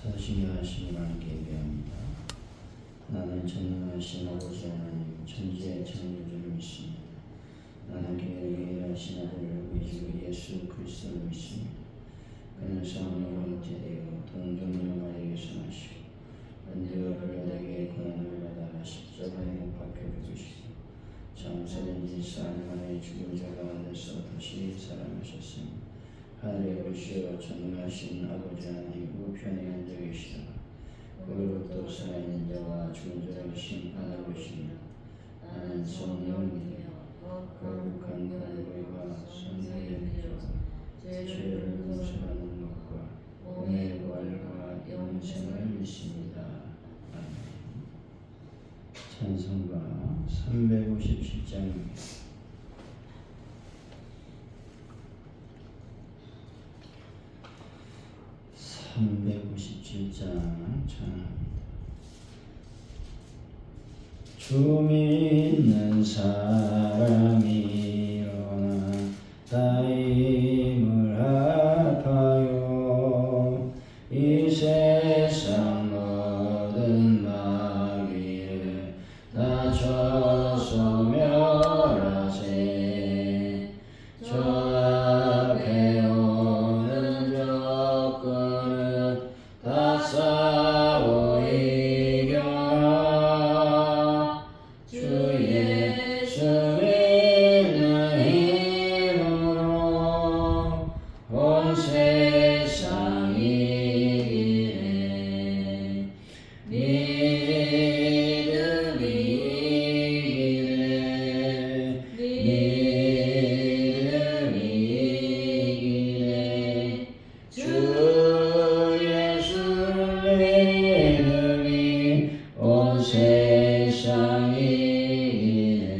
자신하신 하나님께 예배합니다. 나는 전능하신 아버지 하나님 천지의 창조주를 믿습니다. 나는 유일하신 아들 우리 주 예수 그리스도를 믿습니다. 그는 성령으로 잉태되어 동정녀 마리아에게서 나시고 은혜와 빌라도에게 고난을 받아 십자가에 못 박혀 죽으시고 장사된 지 사흘 만에 죽은 자 가운데서 다시 살아나셨으니 하늘에 오시어 전능하신 아버지 하나님 우편에 앉아 계시다가 그로부터 살아있는 자와 죽은 자를 심판하고 계시며 나는 성령을 믿으며 거룩한 공의와 성령의 믿음으로 죄를 용서하는 것과 몸의 부활과 영생을 믿습니다. 아멘. 찬송가 357장입니다. 357장 찬양합니다. 주 믿는 사람이 일어나 다 힘을 합하여 이 세상 모든 마귀를 다 쳐서 멸하세. 저 앞에 오는 적군은 다 싸워 이겨라. 주 예수 믿는 힘으로 온 세상 이기네. 믿음이 이기네. 믿음이 이기네. 주 예수 믿음이 온 세상 이기네.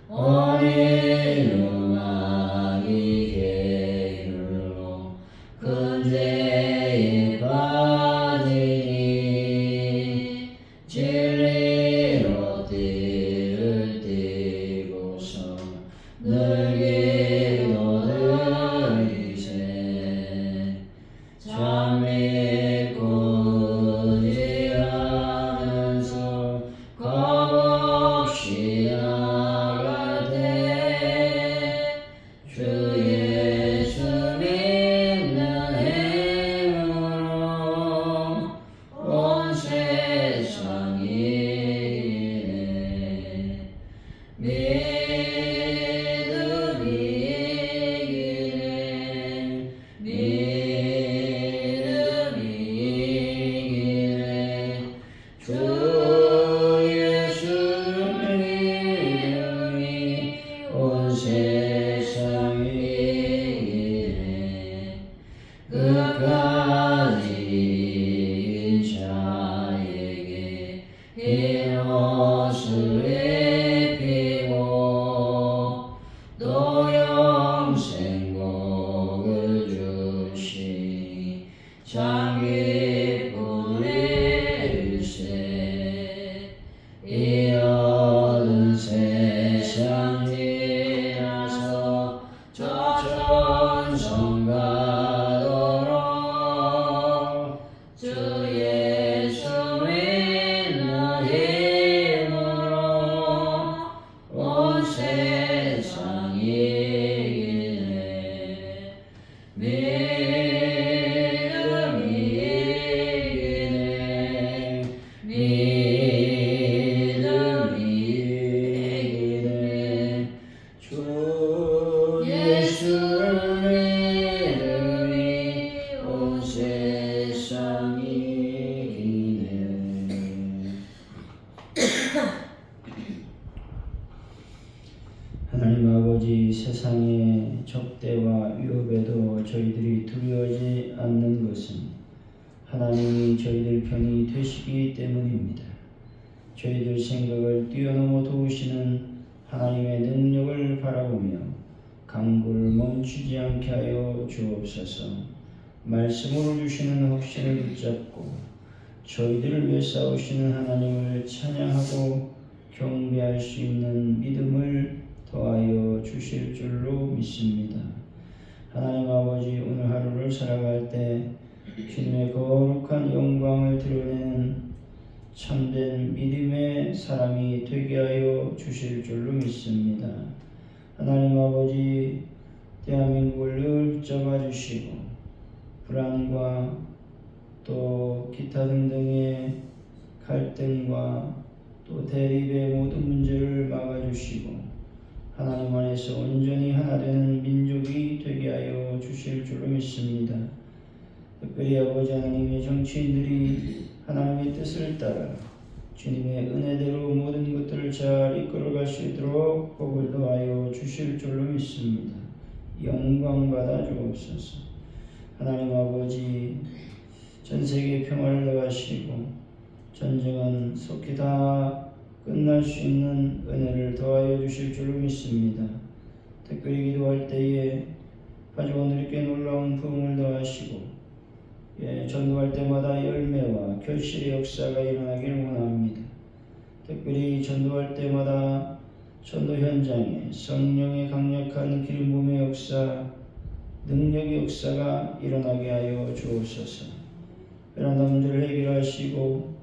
어디로 마귀 계율로 큰 죄에 빠지니 진리로 띠를 띠고서 늘 기도드리세. 참 믿고 의지하면서 겁없이 나갈 때 주 예수 믿는 힘으로 온 세상 이기네. 믿음이 이기네. 믿음이 이기네. 주 예수 믿음이 온 세상 이기네. 끝까지 자에게 흰 옷을 입히고 또 영생복을 주시니 참 기쁜 일세. 이 어두운 세상 지나서 저 천성 가도록 주 예수 믿는 힘으로 온 세상 이기네. 믿음이 이기네. 믿음이 이기네. 주 예수 믿음이 온 세상 이기네. 하나님 아버지, 세상의 적대와 위협에도 저희들이 두려워하지 않는 것은 하나님이 저희들 편이 되시기 때문입니다. 저희들 생각을 뛰어넘어 도우시는 하나님의 능력을 바라보며 강구를 멈추지 않게 하여 주옵소서. 말씀으로 주시는 확신을 붙잡고 저희들을 위해 싸우시는 하나님을 찬양하고 경배할 수 있는 믿음을 더하여 주실 줄로 믿습니다. 하나님 아버지, 오늘 하루를 살아갈 때 주님의 거룩한 영광을 드러내는 참된 믿음의 사람이 되게 하여 주실 줄로 믿습니다. 하나님 아버지, 대한민국을 늘 붙잡아 주시고 불안과 또 기타 등등의 갈등과 또 대립의 모든 문제를 막아주시고 하나님 안에서 온전히 하나 되는 민족이 되게 하여 주실 줄로 믿습니다. 특별히 아버지 하나님의 정치인들이 하나님의 뜻을 따라 주님의 은혜대로 모든 것들을 잘 이끌어갈 수 있도록 복을 더하여 주실 줄로 믿습니다. 영광 받아 주옵소서. 하나님 아버지, 전 세계 평화를 더하시고 전쟁은 속히 다 끝날 수 있는 은혜를 더하여 주실 줄로 믿습니다. 특별히 기도할 때에 가족원들에게 놀라운 부흥을 더하시고 전도할 때마다 열매와 결실의 역사가 일어나길 원합니다. 특별히 전도할 때마다 전도 현장에 성령의 강력한 기름 부음의 역사, 능력의 역사가 일어나게 하여 주옵소서. 베란다 문제를 해결하시고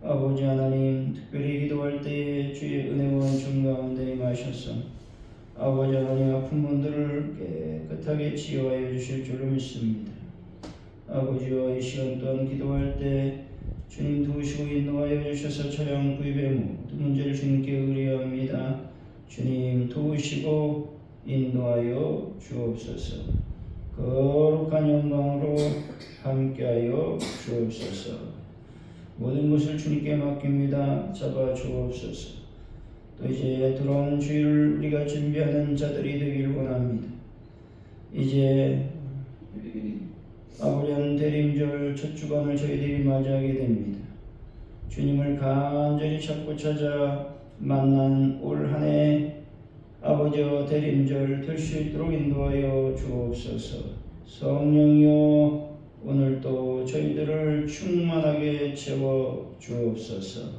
아버지 하나님, 특별히 기도할 때에 주의 은혜와 은총 가운데 임하셔서 아버지 하나님 아픈 분들을 깨끗하게 치유하여 주실 줄로 믿습니다. 아버지와 이 시간 또한 기도할 때 주님 도우시고 인도하여 주셔서 차량 구입의 모든 문제를 주님께 의뢰합니다. 주님 도우시고 인도하여 주옵소서. 거룩한 영광으로 함께하여 주옵소서. 모든 것을 주님께 맡깁니다. 잡아 주옵소서. 또 이제 돌아오는 주일을 우리가 준비하는 자들이 되길 원합니다. 이제 아버지는 대림절 첫 주간을 저희들이 맞이하게 됩니다. 주님을 간절히 찾고 찾아 만난 올 한 해 아버지와 대림절 될 수 있도록 인도하여 주옵소서. 성령이여, 오늘도 저희들을 충만하게 채워 주옵소서.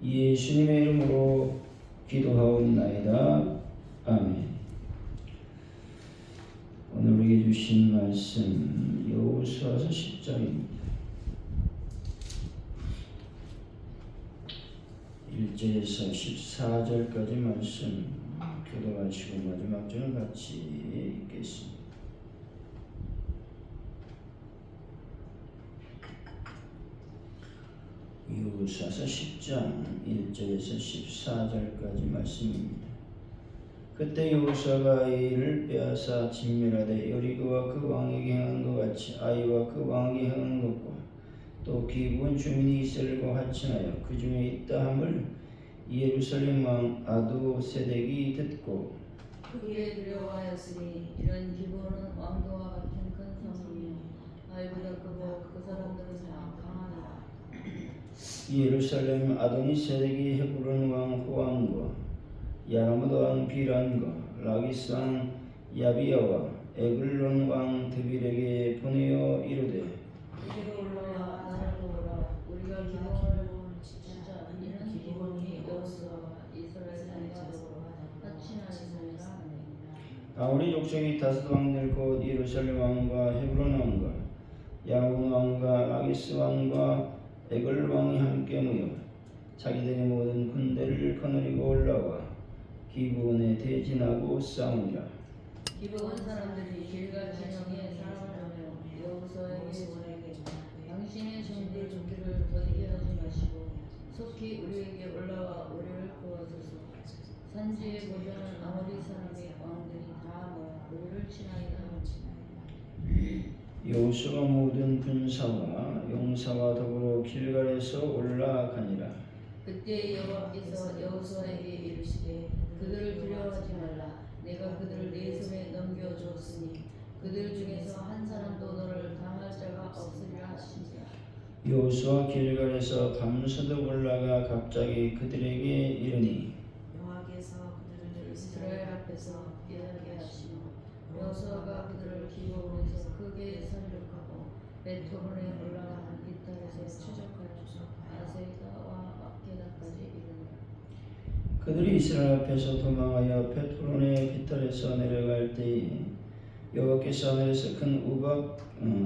예수님의 이름으로 기도하옵나이다. 아멘. 오늘 우리에게 주신 말씀 여호수아서 10장입니다. 1절에서 14절까지 말씀 교도하시고 마지막 절은 같이 읽겠습니다. 여호수아서 10장 1절에서 14절까지 말씀입니다. 그때 여호수아가 아이를 빼앗아 진멸하되 여리고와 그 왕에게 행한 것 같이 아이와 그 왕에게 행한 것과 또 기브온 주민이 이스라엘과 합친하여 그 중에 있다 함을 예루살렘 왕 아도세덱이 듣고 그에게 두려워하였으니 이런 기브온은 왕도와 같은 큰 성이며 아이보다 크고 그 사람들은 다 강하니라. 예루살렘 아도니세덱이 헤브론 왕 호암과 야라무드 왕 비란과 라기스 왕 야비야와 에글론 왕 드빌에게 보내어 이르되 이리로 올라와 나를 보라. 우리가 기브온을 진짜 이는 기브온이 여호수아와 이스라엘 사이로 합친하였느니라. 아우리 족속이 다섯 왕들 곧 예루살렘 왕과 헤브론 왕과 야문 왕과 라기스 왕과 에글 왕이 함께 모여 자기들의 모든 군대를 거느리고 올라와 기브온에 대진하고 싸우니라. 기브온 사람들이 길갈 진영에 사람을 보내어 여호수아에게 당신의 종들 죽기를 더디게 하지 마시고 속히 우리에게 올라와 우리를 구하소서. 산지에 보존한 아모리 사람의 왕들이 다 모여 우리를 치나이다. 여호수아가 모든 군사와 용사와 더불어 길갈에서 올라가니라. 그때 여호와께서 여호수아에게 이르시되 그들을 두려워하지 말라. 내가 그들을 네 손에 넘겨주었으니 그들 중에서 한 사람도 너를 당할 자가 없으리라 하시니라. 여호수아 길갈에서 밤새도록 올라가 갑자기 그들에게 이르니 여호와께서 그들을 이스라엘 앞에서 깨닫게 하시며 여호수아가 그들을 기브온에서 크게 살육하고 벳호론에 올라가는 이탈에서 추적하여 아세가와 막게다까지 이르니라. 그들이 이스라엘 앞에서 도망하여 벳호론의 깃털에서 내려갈 때에 여호와께서 하늘에서 큰 우박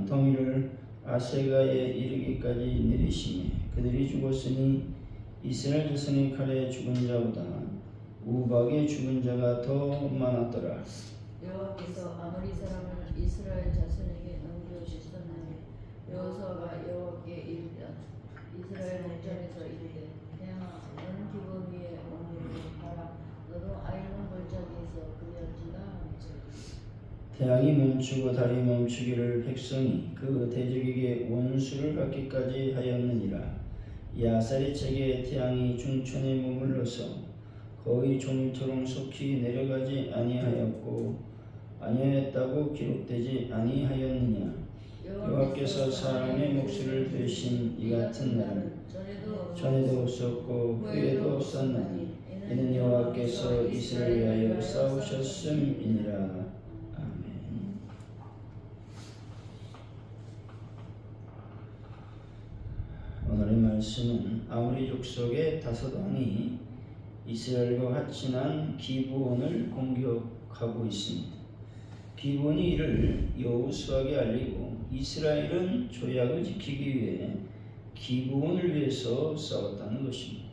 덩이를 아세가에 이르기까지 내리시매 그들이 죽었으니 이스라엘 자손의 칼에 죽은 자보다 우박에 죽은 자가 더 많았더라. 여호와께서 아모리 사람을 이스라엘 자손에게 넘겨주셨나니 여호수아가 여호와께 이르되 이스라엘 목전에서 이르되 태양아 너는 기본 위에 왕위를 하라 너도 아이론 골짜기에서 그리할지라. 태양이 멈추고 달이 멈추기를 백성이 그 대적에게 원수를 갖기까지 하였느니라. 야살의 책에 태양이 중천에 머물러서 거의 종일토록 속히 내려가지 아니하였다고 기록되지 아니하였느냐. 여호와께서 사람의 목소리를 되신 이 같은 날은 전에도 없었고 후에도 없었나니 이는 여호와께서 이스라엘을 위하여 싸우셨음이니라. 오늘의 말씀은 아모리 족속의 다섯 왕이 이스라엘과 같이 난 기브온을 공격하고 있습니다. 기브온이 이를 여호수아에게 알리고 이스라엘은 조약을 지키기 위해 기브온을 위해서 싸웠다는 것입니다.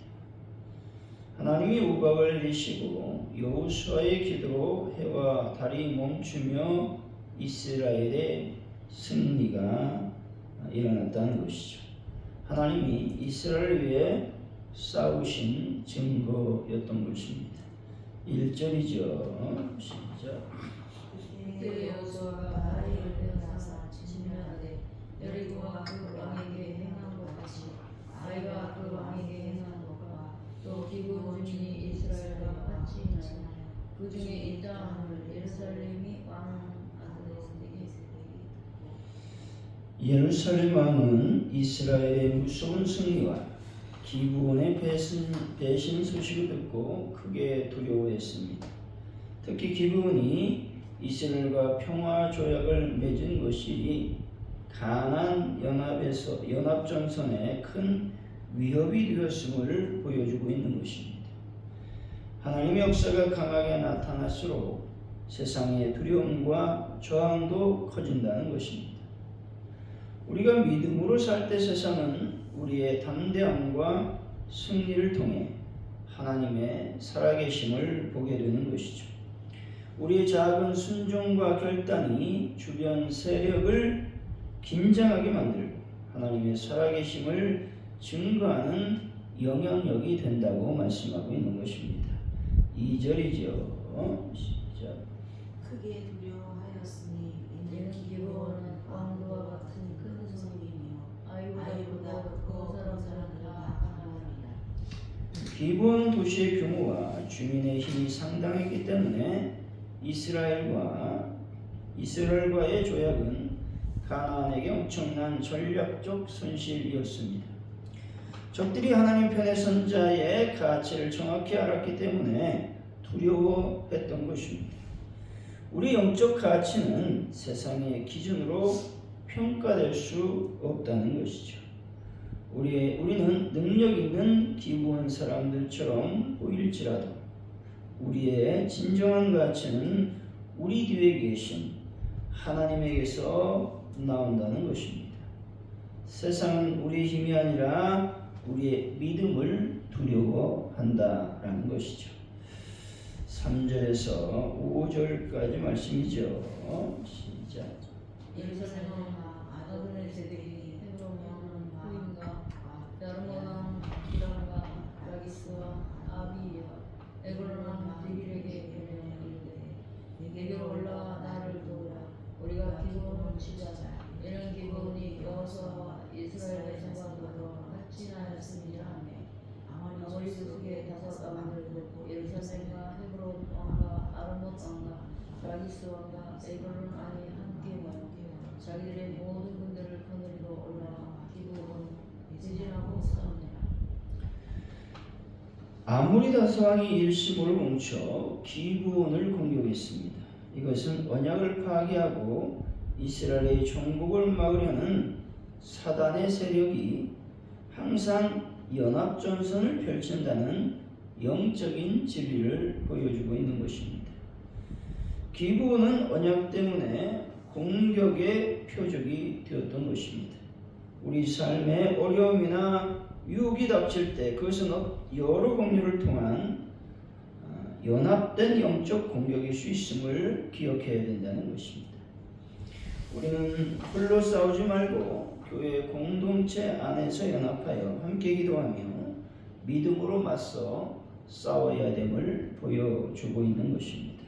하나님이 우박을 내리시고 여호수아의 기도로 해와 달이 멈추며 이스라엘의 승리가 일어났다는 것이죠. 하나님이 이스라엘을 위해 싸우신 증거였던 것입니다. 1절이죠. 시작. 그때 여호수아가 아이를 빼앗아 진멸하되 여리고가 그 왕에게 행한 것 같이 아이가 그 왕에게 행한 것과 또 기브온 주민이 이스라엘과 같이 하여 그 중에 이 땅을 예루살렘이 왕 아들에게 예루살렘 왕은 이스라엘의 무서운 승리와 기브온의 배신 소식을 듣고 크게 두려워했습니다. 특히 기브온이 이스라엘과 평화 조약을 맺은 것이 가나안 연합전선에 큰 위협이 되었음을 보여주고 있는 것입니다. 하나님의 역사가 강하게 나타날수록 세상의 두려움과 저항도 커진다는 것입니다. 우리가 믿음으로 살 때 세상은 우리의 담대함과 승리를 통해 하나님의 살아계심을 보게 되는 것이죠. 우리의 작은 순종과 결단이 주변 세력을 긴장하게 만들고 하나님의 살아계심을 증거하는 영향력이 된다고 말씀하고 있는 것입니다. 2절이죠. 시작. 크게 두려워하였으니 이는 기브온은 왕도와 같은 큰 성이며 아이보다 크고 사람들은 다 강하니라. 기브온 도시의 규모와 주민의 힘이 상당했기 때문에 이스라엘과의 조약은 가나안에게 엄청난 전략적 손실이었습니다. 적들이 하나님 편에 선 자의 가치를 정확히 알았기 때문에 두려워했던 것입니다. 우리 영적 가치는 세상의 기준으로 평가될 수 없다는 것이죠. 우리는 능력 있는 기브온 사람들처럼 보일지라도 우리의 진정한 가치는 우리 뒤에 계신 하나님에게서 나온다는 것입니다. 세상은 우리의 힘이 아니라 우리의 믿음을 두려워한다라는 것이죠. 3절에서 5절까지 말씀이죠. 시작. 예루살렘과 아도네 세대기 헤브론왕 후임과 야르모왕 기람과 라기스와 아비와 에글론왕 데빌에게 이르되 내게로 올라와 나를 도우라. 우리가 기브온을 치자. 이는 기브온이 여호수아와 이스라엘 백성과 더불어 같이 하였습니다. 아모리 족속의 다섯 왕들도 예루살렘과 헤브론 왕과 아르못 왕과 라기스 왕과 에글론 왕이 함께 모여 자기들의 모든 군대를 거느리고 올라와 기브온을 대진하고 싸우니라. 아모리 다섯 왕이 일심으로 뭉쳐 기브온을 공격했습니다. 이것은 언약을 파괴하고 이스라엘의 정복을 막으려는 사단의 세력이 항상 연합전선을 펼친다는 영적인 진리를 보여주고 있는 것입니다. 기브온은 언약 때문에 공격의 표적이 되었던 것입니다. 우리 삶의 어려움이나 유혹이 닥칠 때 그것은 여러 공유를 통한 연합된 영적 공격일 수 있음을 기억해야 된다는 것입니다. 우리는 홀로 싸우지 말고 교회 공동체 안에서 연합하여 함께 기도하며 믿음으로 맞서 싸워야 됨을 보여주고 있는 것입니다.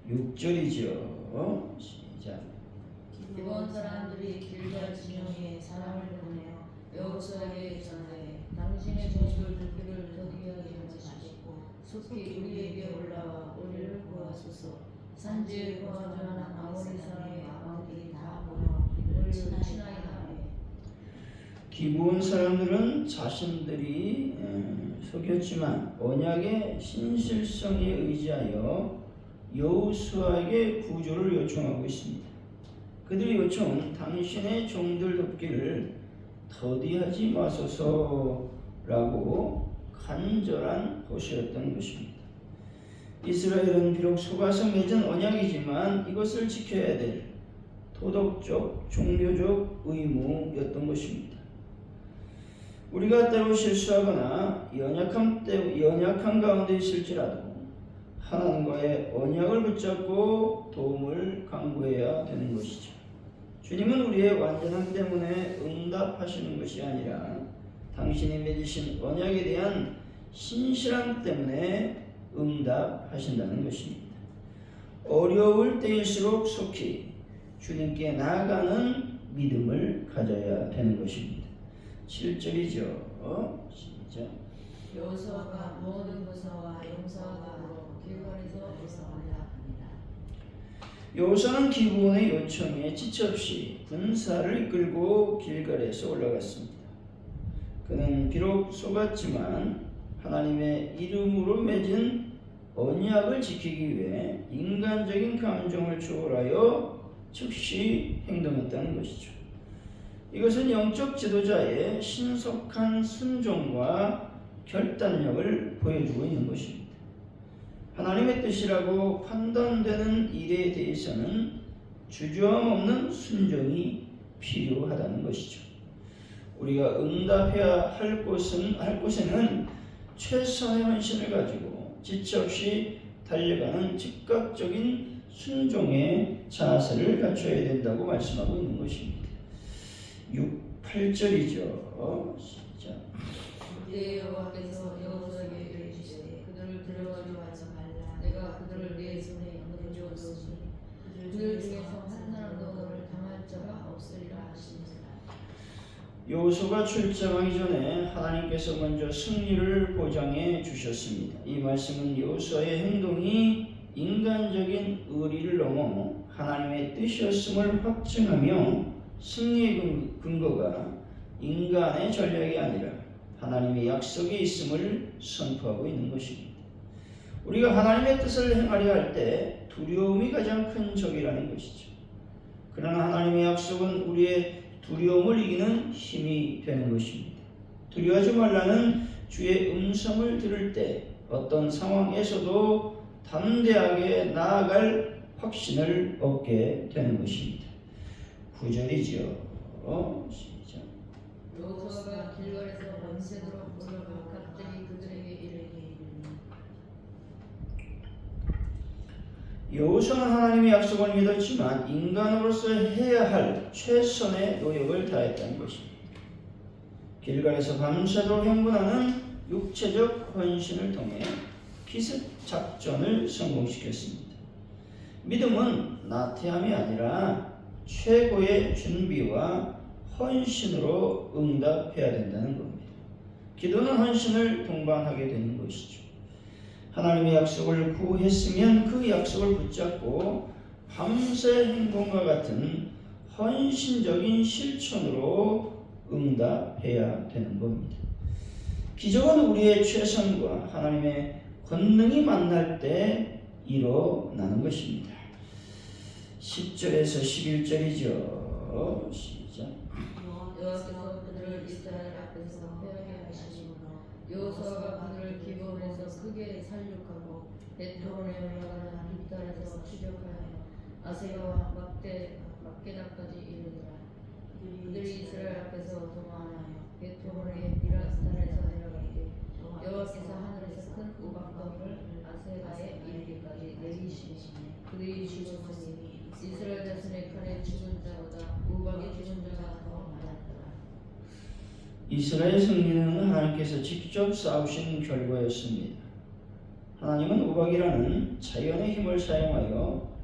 6절이죠. 시작. 기브온 사람들이 길갈 진영에 사람을 보내어 여호수아에게 전하되 당신의 종들 듣기를 더디게 하지 마시고 속히 우리에게 올라와 우리를 구하소서. 산지에 거주하는 아모리 사람의 왕들이 다 모여 우리를 친하게 하매. 기브온 사람들은 자신들이 속였지만 언약의 신실성에 의지하여 여호수아에게 구조를 요청하고 있습니다. 그들의 요청은 당신의 종들 돕기를 더디하지 마소서라고 간절한 호소였던 것입니다. 이스라엘은 비록 속아서 맺은 언약이지만 이것을 지켜야 될 도덕적, 종교적 의무였던 것입니다. 우리가 때로 실수하거나 연약한 가운데 있을지라도 하나님과의 언약을 붙잡고 도움을 강구해야 되는 것이죠. 주님은 우리의 완전함 때문에 응답하시는 것이 아니라 당신이 맺으신 언약에 대한 신실함 때문에 응답하신다는 것입니다. 어려울 때일수록 속히 주님께 나아가는 믿음을 가져야 되는 것입니다. 7절이죠. 시작. 여호수아가 모든 부사와 용사와 더불어 길갈에서 회성하려 합니다. 여호수아는 기브온의 요청에 지체 없이 군사를 이끌고 길갈에서 올라갔습니다. 그는 비록 속았지만 하나님의 이름으로 맺은 언약을 지키기 위해 인간적인 감정을 초월하여 즉시 행동했다는 것이죠. 이것은 영적 지도자의 신속한 순종과 결단력을 보여주고 있는 것입니다. 하나님의 뜻이라고 판단되는 일에 대해서는 주저함 없는 순종이 필요하다는 것이죠. 우리가 응답해야 할 곳에는 최선의 헌신을 가지고 지체 없이 달려가는 즉각적인 순종의 자세를 갖춰야 된다고 말씀하고 있는 것입니다. 8절이죠. 시작. 이에 여호와께서 여호수아에게 이르시되 그들을 데려가지 말라. 내가 그들을 네 손에 넘겨주었으니 그들 중에서 한 사람도 너를 당할 자가 없으리라 하시니라. 여호수아가 출장하기 전에 하나님께서 먼저 승리를 보장해 주셨습니다. 이 말씀은 여호수아의 행동이 인간적인 의리를 넘어 하나님의 뜻이었음을 확증하며 승리의 근거가 인간의 전략이 아니라 하나님의 약속이 있음을 선포하고 있는 것입니다. 우리가 하나님의 뜻을 행하려 할 때 두려움이 가장 큰 적이라는 것이죠. 그러나 하나님의 약속은 우리의 두려움을 이기는 힘이 되는 것입니다. 두려워하지 말라는 주의 음성을 들을 때 어떤 상황에서도 담대하게 나아갈 확신을 얻게 되는 것입니다. 9절이죠. 시작. 여호수아가 길갈에서 밤새도록 불러가 갑자기 그들에게 이르되 여호수아는 하나님의 약속을 믿었지만 인간으로서 해야 할 최선의 노력을 다했다는 것입니다. 길갈에서 밤새도록 행군하는 육체적 헌신을 통해 기습 작전을 성공시켰습니다. 믿음은 나태함이 아니라 최고의 준비와 헌신으로 응답해야 된다는 겁니다. 기도는 헌신을 동반하게 되는 것이죠. 하나님의 약속을 구했으면 그 약속을 붙잡고 밤새 행동과 같은 헌신적인 실천으로 응답해야 되는 겁니다. 기적은 우리의 최선과 하나님의 권능이 만날 때 일어나는 것입니다. 10절에서 11절이죠. 시작. 여호와께서 그들을 이스라엘 앞에서 패하게 하시므로 여호수아가 그들을 기브온에서 크게 살육하고 벳호론에 올라가는 깃달에서 추격하여 아세가와 막게다까지 이르니라. 그들이 이스라엘 앞에서 도망하여 베토문의 비라스탄에서 내려가게 여호와께서 하늘에서 큰 우박덩이를 아세가에 이르기까지 내리시니 그들이 죽었으니 이스라엘 자손의 칼에 죽은 자보다 우박에 죽은 자가 더 많았더라. 이스라엘 승리는 하나님께서 직접 싸우신 결과였습니다. 하나님은 우박이라는 자연의 힘을 사용하여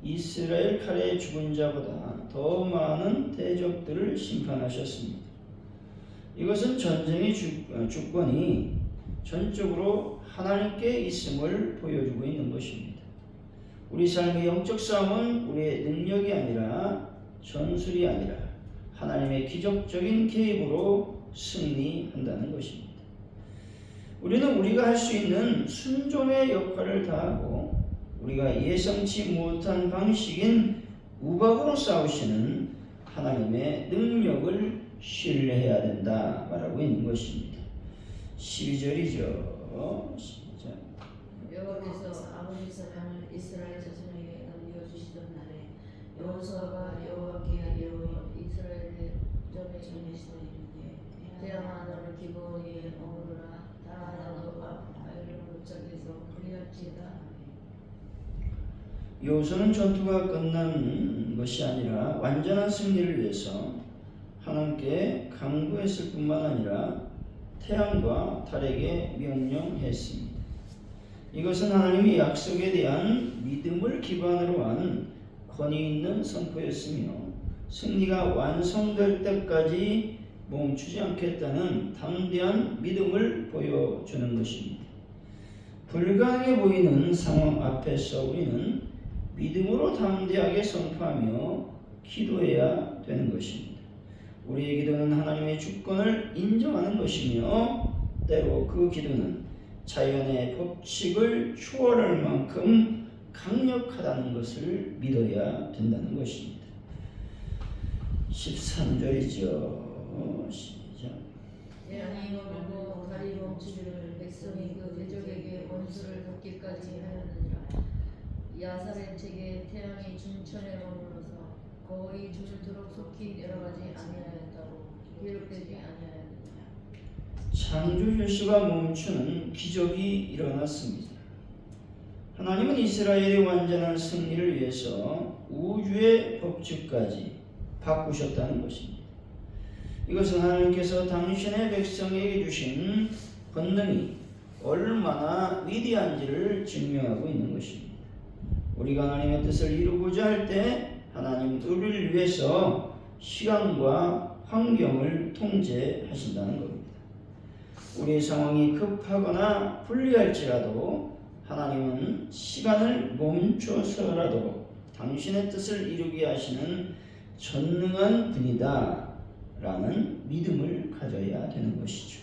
이스라엘 칼에 죽은 자보다 더 많은 대적들을 심판하셨습니다. 이것은 전쟁의 주권이 전적으로 하나님께 있음을 보여주고 있는 것입니다. 우리 삶의 영적 싸움은 우리의 능력이 아니라 전술이 아니라 하나님의 기적적인 개입으로 승리한다는 것입니다. 우리는 우리가 할 수 있는 순종의 역할을 다하고 우리가 예상치 못한 방식인 우박으로 싸우시는 하나님의 능력을 신뢰해야 된다 말하고 있는 것입니다. 12절이죠. 시작. 여호와께서 아버지 사람을 이스라엘 자손에게 넘겨주시던 날에 여호수아가 여호와께 아뢰어 이스라엘의 점에 전에서 이르되 태양아 너를 기브온에 머무르라 다하나 너가 아이를 못자게서 그리할지어다. 여호수아는 전투가 끝난 것이 아니라 완전한 승리를 위해서 하나님께 간구했을 뿐만 아니라 태양과 달에게 명령했습니다. 이것은 하나님의 약속에 대한 믿음을 기반으로 한 권위 있는 선포였으며 승리가 완성될 때까지 멈추지 않겠다는 담대한 믿음을 보여주는 것입니다. 불가능해 보이는 상황 앞에서 우리는 믿음으로 담대하게 선포하며 기도해야 되는 것입니다. 우리의 기도는 하나님의 주권을 인정하는 것이며 때로 그 기도는 자연의 법칙을 초월할 만큼 강력하다는 것을 믿어야 된다는 것입니다. 13절이죠. 시작. 태양이 머물고 달이 멈추기를 백성이 그 대적에게 원수를 덮기까지 하였느니라. 야살의 책에 태양이 중천에 머물러서 거의 주무도록 속히 내려가지 아니하였다고 기록되지 아니하였느냐. 창조 열수가 멈추는 기적이 일어났습니다. 하나님은 이스라엘의 완전한 승리를 위해서 우주의 법칙까지 바꾸셨다는 것입니다. 이것은 하나님께서 당신의 백성에게 주신 권능이 얼마나 위대한지를 증명하고 있는 것입니다. 우리가 하나님의 뜻을 이루고자 할 때 하나님 우리를 위해서 시간과 환경을 통제하신다는 겁니다. 우리의 상황이 급하거나 불리할지라도 하나님은 시간을 멈춰서라도 당신의 뜻을 이루게 하시는 전능한 분이다 라는 믿음을 가져야 되는 것이죠.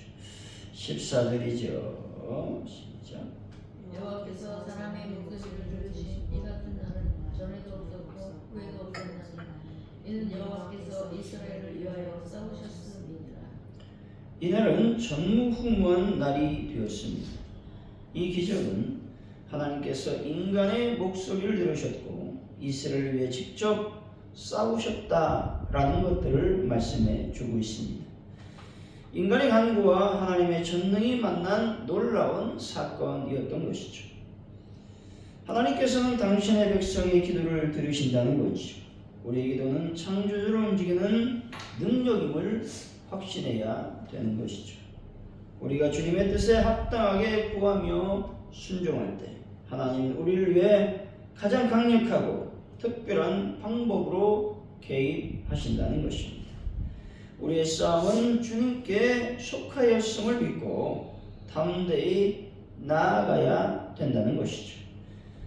14절이죠. 시작. 여호와께서 사람의 목소리를 들으신 이 같은 날은 전에도 없었고 후에도 없었나니 이는 여호와께서 이스라엘을 위하여 싸우셨음이니라. 이날은 전무후무한 날이 되었습니다. 이 기적은 하나님께서 인간의 목소리를 들으셨고 이스라엘을 위해 직접 싸우셨다라는 것들을 말씀해 주고 있습니다. 인간의 간구와 하나님의 전능이 만난 놀라운 사건이었던 것이죠. 하나님께서는 당신의 백성의 기도를 들으신다는 것이죠. 우리의 기도는 창조주를 움직이는 능력임을 확신해야 되는 것이죠. 우리가 주님의 뜻에 합당하게 구하며 순종할 때 하나님은 우리를 위해 가장 강력하고 특별한 방법으로 개입하신다는 것입니다. 우리의 싸움은 주님께 속하였음을 믿고 담대히 나아가야 된다는 것이죠.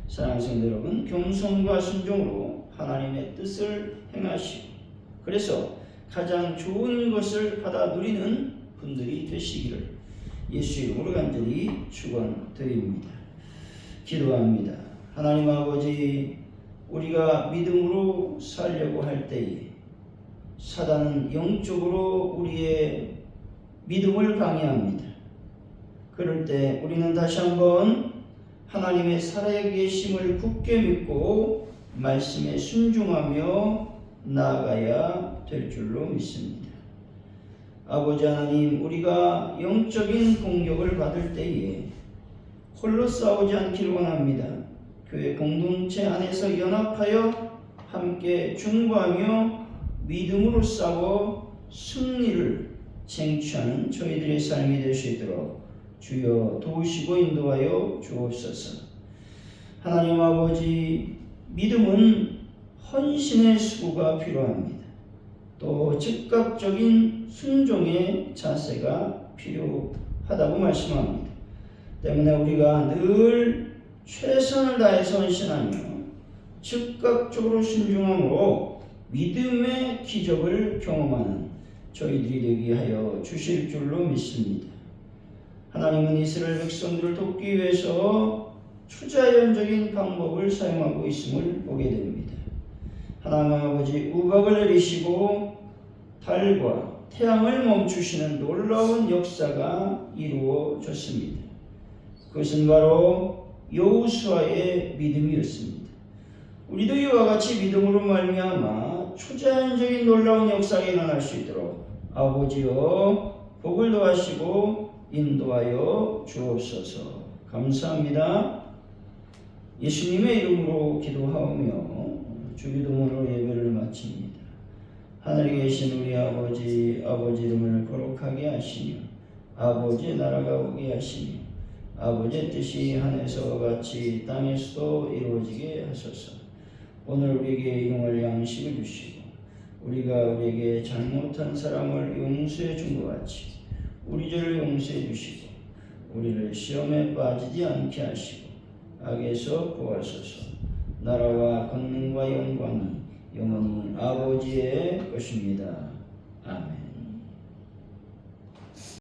사랑하는 성도 여러분, 겸손과 순종으로 하나님의 뜻을 행하시고 그래서 가장 좋은 것을 받아 누리는 분들이 되시기를 예수 이름으로 간절히 축원드립니다. 기도합니다. 하나님 아버지, 우리가 믿음으로 살려고 할 때에 사단은 영적으로 우리의 믿음을 방해합니다. 그럴 때 우리는 다시 한번 하나님의 살아계심을 굳게 믿고 말씀에 순종하며 나아가야 될 줄로 믿습니다. 아버지 하나님, 우리가 영적인 공격을 받을 때에 홀로 싸우지 않기를 원합니다. 교회 공동체 안에서 연합하여 함께 중보하며 믿음으로 싸워 승리를 쟁취하는 저희들의 삶이 될 수 있도록 주여 도우시고 인도하여 주옵소서. 하나님 아버지, 믿음은 헌신의 수고가 필요합니다. 또 즉각적인 순종의 자세가 필요하다고 말씀합니다. 때문에 우리가 늘 최선을 다해서 헌신하며 즉각적으로 순종함으로 믿음의 기적을 경험하는 저희들이 되게 하여 주실 줄로 믿습니다. 하나님은 이스라엘 백성들을 돕기 위해서 초자연적인 방법을 사용하고 있음을 보게 됩니다. 하나님 아버지, 우박을 내리시고 달과 태양을 멈추시는 놀라운 역사가 이루어졌습니다. 그것은 바로 여호수아의 믿음이었습니다. 우리도 이와 같이 믿음으로 말미암아 초자연적인 놀라운 역사가 일어날 수 있도록 아버지여 복을 더하시고 인도하여 주옵소서. 감사합니다. 예수님의 이름으로 기도하오며 주기도문으로 예배를 마칩니다. 하늘에 계신 우리 아버지, 아버지 이름을 거룩하게 하시며 아버지의 나라가 오게 하시며 아버지의 뜻이 하늘에서와 같이 땅에서도 이루어지게 하소서. 오늘 우리에게 일용할 양식을 주시고 우리가 우리에게 잘못한 사람을 용서해 준 것 같이 우리 죄를 용서해 주시고 우리를 시험에 빠지지 않게 하시고 악에서 구하소서. 나라와 권능과 영광이 영원히 아버지의 것입니다. 아멘.